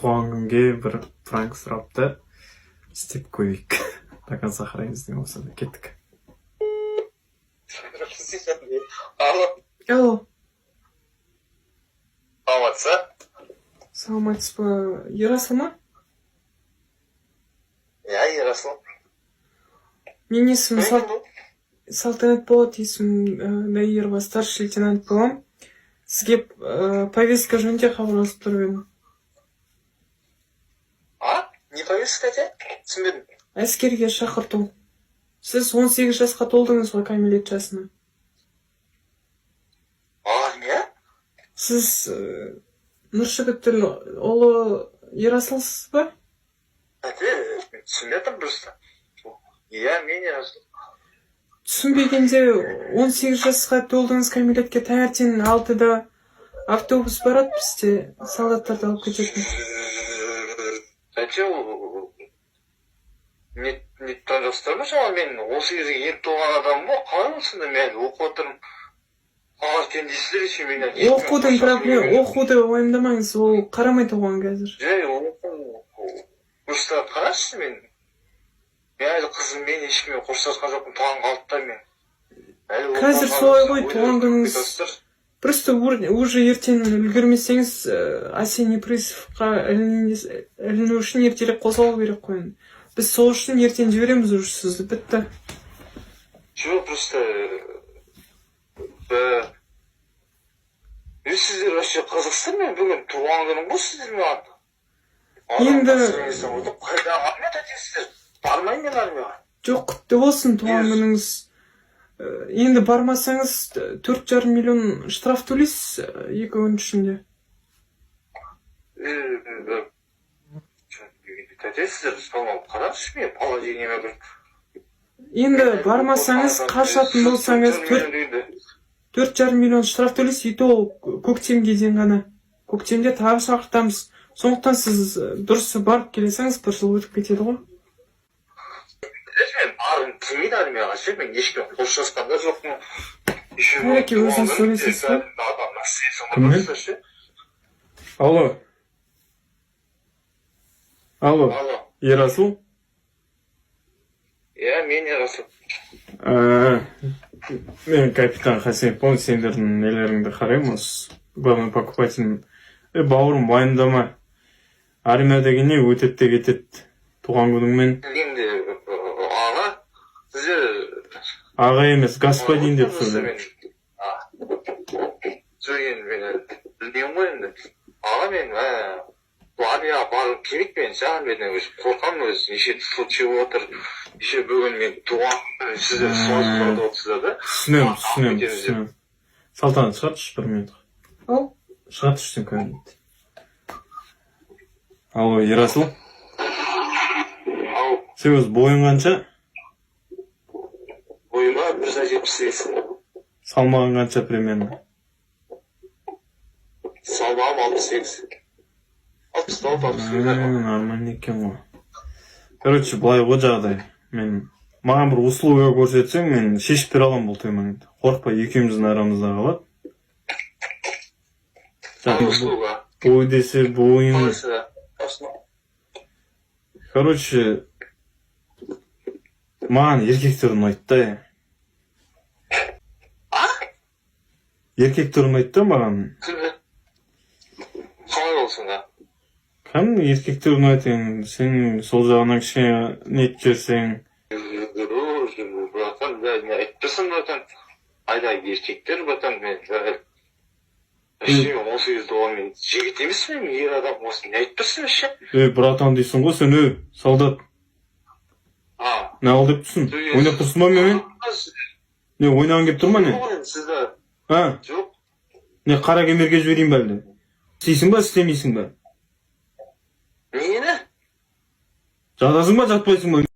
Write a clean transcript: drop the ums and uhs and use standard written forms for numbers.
туған күнге бір пранк сұрапты. Істеп көрейік. До конца қараймыз деген болса да кеттік. Алло. Алло. Саламатсыз? Саламатсыз ба? Ерасыл ма? Иә, Ерасыл. Менің есімім Салтанат болады, есімім Наирова, старший лейтенант болам. Сізге повестка жөнінде хабарласып тұрып едім. А? Не повестка де? Түсінбедім. Әскерге шақырту. Сіз 18 жасқа толдыңыз ғой, кәмелет жасына. Не? Сіз Нұржігіттің ұлы Ерасылсыз ба? Түсінбедім просто. Иә, мен Ерасыл. Түсінбегенде 18 жасқа толдыңыз, кәмелетке таңертең 6-да автобус барады бізде, солдаттарды алып кететін. Неттен жастар ма жаңа мен 18-ге ет толған адам ба? Қалай осында мен оқып отырмын. Таңертең дейсіздер еще мен. Оқудың проблема, оқуды уайымдамаңыз, ол қарамай туған қазір. Жай просто қарашы мен. Мен әлі қызым, мен ешкіммен қоштасқан жоқпын, туған қалды да мен. Қазір солай ғой, туған күніңіз. Просто уже ертең үлгермесеңіз, осенний призывқа іліну үшін ертелеп қозғалу керек қой. Біз сол үшін ертең жібереміз уже сізді, бітті. Жоқ, просто... Сіздер вообще қызықсыздар мен бүгін туған күнім бұл сіздер ме? Енді... Қайда армияда дейсіздер? Бармайын мен армияға. Жоқ, құтты болсын туған күніңіз. Енді бармасаңыз 4,5 миллион штраф төлейсіз 2 күн ішінде. Сіздер қарашы мен положениеме бір... Енді бармасаңыз, қашатын болсаңыз 4,5 миллион штраф төлейсіз, ето көктемге дейін ғана. Көктемде тағы шақыртамыз. Сондықтан сіз дұрыс барып келесеңіз, бір жыл өтіп кетеді ғой. Мен барым келмейді армияға ше, мен ешкім қоштасқан да жоқпын. Әреке, өзіңіз сөйлесесіз бе? Кіммен? Алло. Алло. Ерасыл? Иә, мен Ерасыл. Мен капитан Хасен, помню, сендердің нелеріңді қараймын осы. Главный покупатель. Бауырым, уайымдама. Армия дегенде өтеді де кетеді. Туған күніңмен. Енді аға, сіздер... Аға емес, господин деп сөйле. Сөйген мен білмеймін ғой енді. Аға мен армияға барып келмейді мен армиядан қорқамын өзі. Неше случай отыр. Неше бүгін мен туған сіздер суазды отырсыздар да. Түсінем. Салтанат, шығаршы бір минутқа. Ау? Шығаршы сен кәмелет. Алло, Ерасыл? Ау. Сен өз бойың қанша? Бойыма 178. Салмағың қанша примерно? Салмағым 68. 64-68. Нормально екен ғой. Короче, былай ғой жағдай. Маған бір услуга көрсетсең, мен шешіп бере аламын бұл темаңды. Қорықпа, екеуміздің арамызда қалады. Услуга? Бой десе бойың. Короче, маған еркектер ұнайды да. Еркектер ұнайды да маған. Қалай болсын да? Кәм еркектер ұнайды, сен сол жағынан кішкене нет жерсең. Братан, не айтпасын братан. Айда еркектер братан, мен 18 доллар мен жігіт емес мен ер адам осы не айтпасын ше? Братан дейсің ғой сен, солдат. Не ал деп тұрсың? Ойнап тұрсың ба мен? Не, ойнаған кеп тұрма не? Сізді. Жоқ. Не, қара кемерге жіберейін бәлді? Істейсің ба, істемейсің ба? Нені? Жатасың ба, жатпайсың ба?